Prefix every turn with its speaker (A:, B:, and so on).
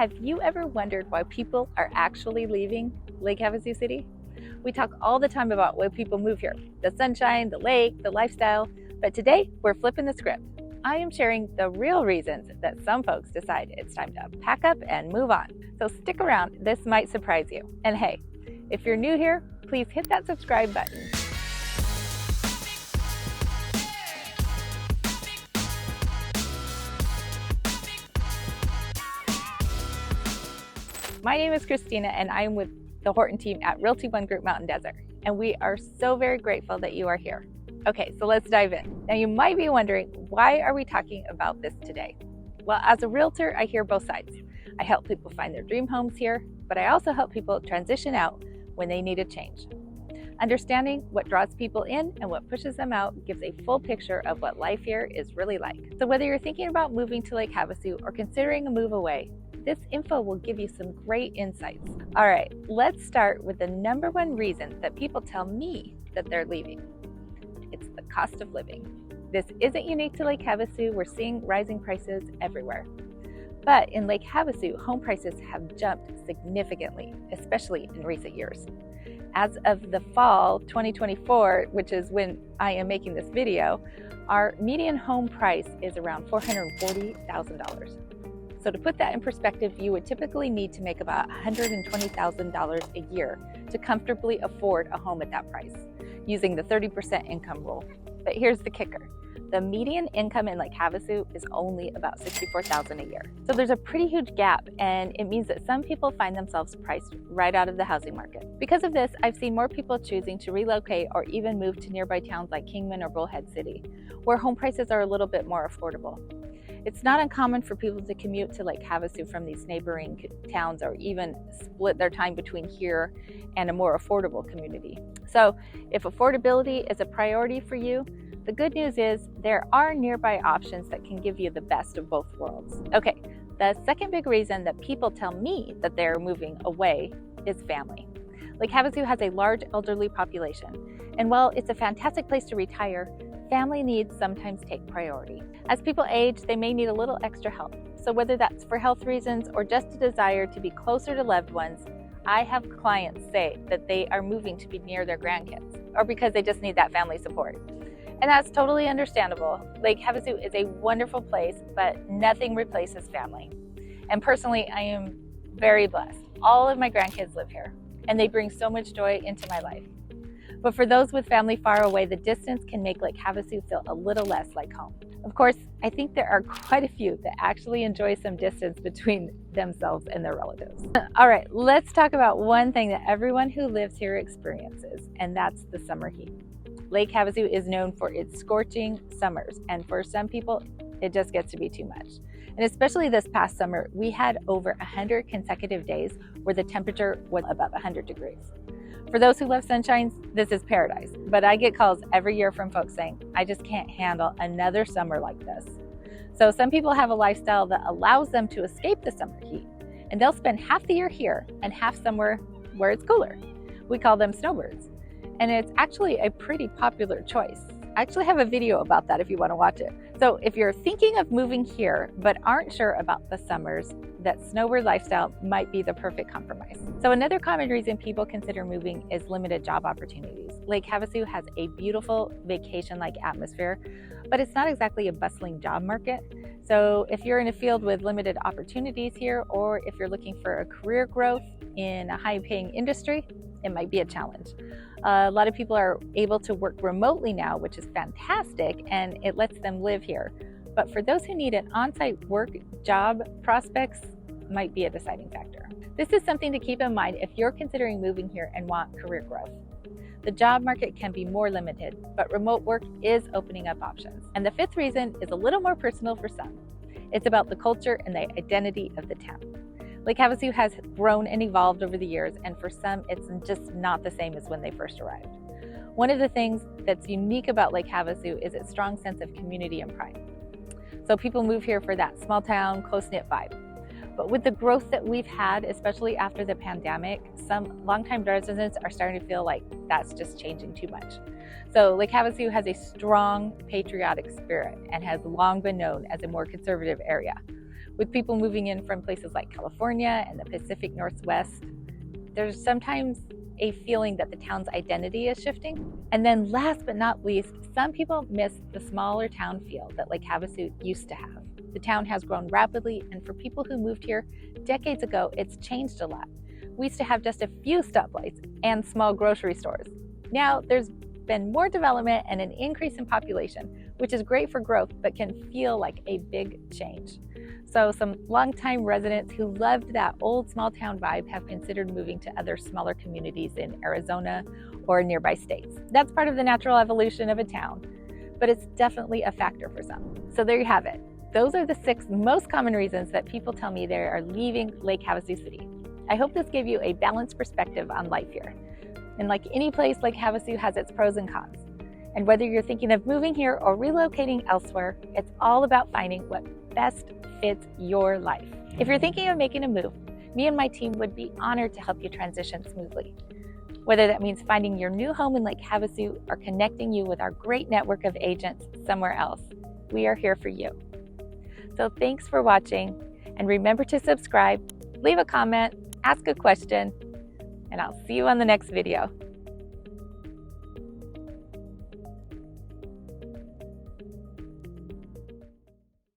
A: Have you ever wondered why people are actually leaving Lake Havasu City? We talk all the time about why people move here, the sunshine, the lake, the lifestyle, but today we're flipping the script. I am sharing the real reasons that some folks decide it's time to pack up and move on. So stick around, this might surprise you. And hey, if you're new here, please hit that subscribe button. My name is Christina and I am with the Horton team at Realty One Group Mountain Desert, and we are so very grateful that you are here. Okay, so let's dive in. Now you might be wondering, why are we talking about this today? Well, as a realtor, I hear both sides. I help people find their dream homes here, but I also help people transition out when they need a change. Understanding what draws people in and what pushes them out gives a full picture of what life here is really like. So whether you're thinking about moving to Lake Havasu or considering a move away, this info will give you some great insights. All right, let's start with the number one reason that people tell me that they're leaving. It's the cost of living. This isn't unique to Lake Havasu. We're seeing rising prices everywhere. But in Lake Havasu, home prices have jumped significantly, especially in recent years. As of the fall 2024, which is when I am making this video, our median home price is around $440,000. So to put that in perspective, you would typically need to make about $120,000 a year to comfortably afford a home at that price, using the 30% income rule. But here's the kicker. The median income in Lake Havasu is only about $64,000 a year. So there's a pretty huge gap, and it means that some people find themselves priced right out of the housing market. Because of this, I've seen more people choosing to relocate or even move to nearby towns like Kingman or Bullhead City, where home prices are a little bit more affordable. It's not uncommon for people to commute to Lake Havasu from these neighboring towns or even split their time between here and a more affordable community. So if affordability is a priority for you, the good news is there are nearby options that can give you the best of both worlds. Okay, the second big reason that people tell me that they're moving away is family. Lake Havasu has a large elderly population, and while it's a fantastic place to retire, family needs sometimes take priority. As people age, they may need a little extra help. So whether that's for health reasons or just a desire to be closer to loved ones, I have clients say that they are moving to be near their grandkids, or because they just need that family support. And that's totally understandable. Lake Havasu is a wonderful place, but nothing replaces family. And personally, I am very blessed. All of my grandkids live here, and they bring so much joy into my life. But for those with family far away, the distance can make Lake Havasu feel a little less like home. Of course, I think there are quite a few that actually enjoy some distance between themselves and their relatives. All right, let's talk about one thing that everyone who lives here experiences, and that's the summer heat. Lake Havasu is known for its scorching summers, and for some people, it just gets to be too much. And especially this past summer, we had over 100 consecutive days where the temperature was above 100 degrees. For those who love sunshine, this is paradise, but I get calls every year from folks saying, I just can't handle another summer like this. So some people have a lifestyle that allows them to escape the summer heat, and they'll spend half the year here and half somewhere where it's cooler. We call them snowbirds, and it's actually a pretty popular choice. I actually have a video about that if you want to watch it. So if you're thinking of moving here but aren't sure about the summers, that snowbird lifestyle might be the perfect compromise. So another common reason people consider moving is limited job opportunities. Lake Havasu has a beautiful vacation-like atmosphere, but it's not exactly a bustling job market. So if you're in a field with limited opportunities here, or if you're looking for a career growth in a high-paying industry, it might be a challenge. A lot of people are able to work remotely now, which is fantastic, and it lets them live here. But for those who need an on-site work, job prospects might be a deciding factor. This is something to keep in mind if you're considering moving here and want career growth. The job market can be more limited, but remote work is opening up options. And the fifth reason is a little more personal for some. It's about the culture and the identity of the town. Lake Havasu has grown and evolved over the years, and for some, it's just not the same as when they first arrived. One of the things that's unique about Lake Havasu is its strong sense of community and pride. So people move here for that small town, close-knit vibe. But with the growth that we've had, especially after the pandemic, some longtime residents are starting to feel like that's just changing too much. So Lake Havasu has a strong patriotic spirit and has long been known as a more conservative area. With people moving in from places like California and the Pacific Northwest, there's sometimes a feeling that the town's identity is shifting. And then last but not least, some people miss the smaller town feel that Lake Havasu used to have. The town has grown rapidly, and for people who moved here decades ago, it's changed a lot. We used to have just a few stoplights and small grocery stores. Now there's been more development and an increase in population, which is great for growth, but can feel like a big change. So some longtime residents who loved that old small town vibe have considered moving to other smaller communities in Arizona or nearby states. That's part of the natural evolution of a town, but it's definitely a factor for some. So there you have it. Those are the 6 most common reasons that people tell me they are leaving Lake Havasu City. I hope this gave you a balanced perspective on life here. And like any place, Lake Havasu has its pros and cons. And whether you're thinking of moving here or relocating elsewhere, it's all about finding what best fits your life. If you're thinking of making a move, me and my team would be honored to help you transition smoothly. Whether that means finding your new home in Lake Havasu or connecting you with our great network of agents somewhere else, we are here for you. So thanks for watching, and remember to subscribe, leave a comment, ask a question, and I'll see you on the next video.